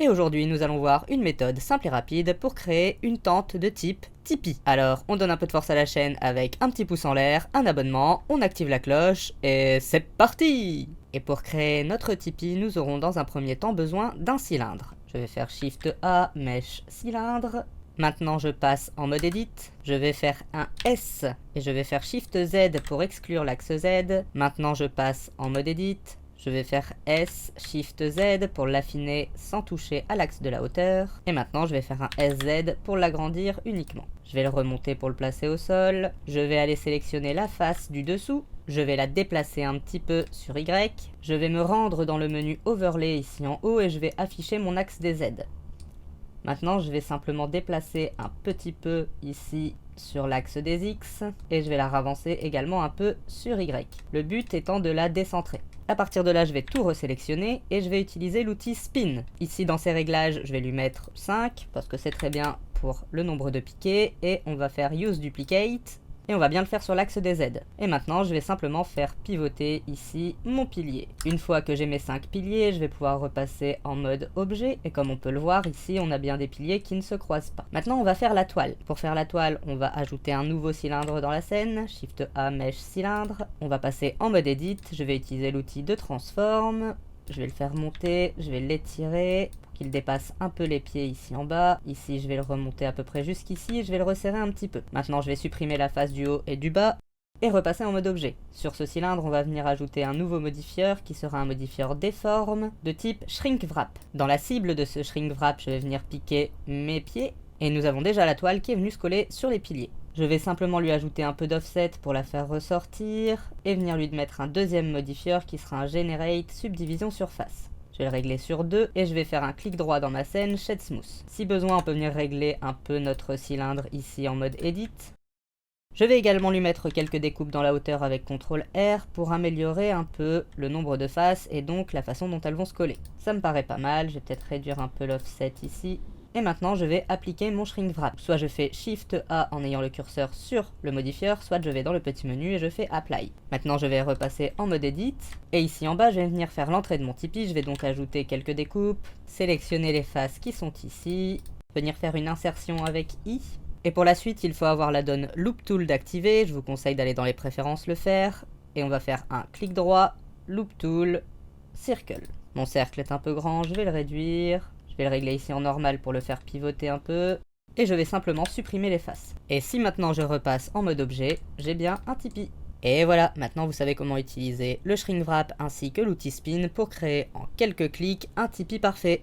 Et aujourd'hui, nous allons voir une méthode simple et rapide pour créer une tente de type Tipeee. Alors, on donne un peu de force à la chaîne avec un petit pouce en l'air, un abonnement, on active la cloche, et c'est parti! Et pour créer notre Tipeee, nous aurons dans un premier temps besoin d'un cylindre. Je vais faire Shift A, mèche cylindre. Maintenant, je passe en mode Edit. Je vais faire un S et je vais faire Shift Z pour exclure l'axe Z. Maintenant, je passe en mode Edit. Je vais faire S, Shift Z pour l'affiner sans toucher à l'axe de la hauteur. Et maintenant, je vais faire un SZ pour l'agrandir uniquement. Je vais le remonter pour le placer au sol. Je vais aller sélectionner la face du dessous. Je vais la déplacer un petit peu sur Y. Je vais me rendre dans le menu Overlay ici en haut et je vais afficher mon axe des Z. Maintenant, je vais simplement déplacer un petit peu ici sur l'axe des X et je vais la ravancer également un peu sur Y. Le but étant de la décentrer. À partir de là, je vais tout resélectionner et je vais utiliser l'outil Spin. Ici, dans ces réglages, je vais lui mettre 5 parce que c'est très bien pour le nombre de piquets et on va faire Use Duplicate. Et on va bien le faire sur l'axe des Z. Et maintenant, je vais simplement faire pivoter ici mon pilier. Une fois que j'ai mes 5 piliers, je vais pouvoir repasser en mode objet. Et comme on peut le voir, ici, on a bien des piliers qui ne se croisent pas. Maintenant, on va faire la toile. Pour faire la toile, on va ajouter un nouveau cylindre dans la scène. Shift A, mèche cylindre. On va passer en mode edit. Je vais utiliser l'outil de transform. Je vais le faire monter, je vais l'étirer pour qu'il dépasse un peu les pieds ici en bas. Ici, je vais le remonter à peu près jusqu'ici et je vais le resserrer un petit peu. Maintenant, je vais supprimer la face du haut et du bas et repasser en mode objet. Sur ce cylindre, on va venir ajouter un nouveau modifieur qui sera un modifieur déforme de type Shrink Wrap. Dans la cible de ce Shrink Wrap, je vais venir piquer mes pieds et nous avons déjà la toile qui est venue se coller sur les piliers. Je vais simplement lui ajouter un peu d'offset pour la faire ressortir et venir lui mettre un deuxième modifieur qui sera un Generate Subdivision Surface. Je vais le régler sur 2 et je vais faire un clic droit dans ma scène Shed Smooth. Si besoin, on peut venir régler un peu notre cylindre ici en mode Edit. Je vais également lui mettre quelques découpes dans la hauteur avec CTRL R pour améliorer un peu le nombre de faces et donc la façon dont elles vont se coller. Ça me paraît pas mal, je vais peut-être réduire un peu l'offset ici. Et maintenant, je vais appliquer mon Shrink Wrap. Soit je fais Shift A en ayant le curseur sur le modifieur, soit je vais dans le petit menu et je fais Apply. Maintenant, je vais repasser en mode Edit. Et ici en bas, je vais venir faire l'entrée de mon Tipeee. Je vais donc ajouter quelques découpes, sélectionner les faces qui sont ici, venir faire une insertion avec I. Et pour la suite, il faut avoir la donne Loop Tool d'activer. Je vous conseille d'aller dans les préférences le faire. Et on va faire un clic droit, Loop Tool, Circle. Mon cercle est un peu grand, je vais le réduire. Je vais le régler ici en normal pour le faire pivoter un peu. Et je vais simplement supprimer les faces. Et si maintenant je repasse en mode objet, j'ai bien un Tipeee. Et voilà, maintenant vous savez comment utiliser le Shrink Wrap ainsi que l'outil Spin pour créer en quelques clics un Tipeee parfait.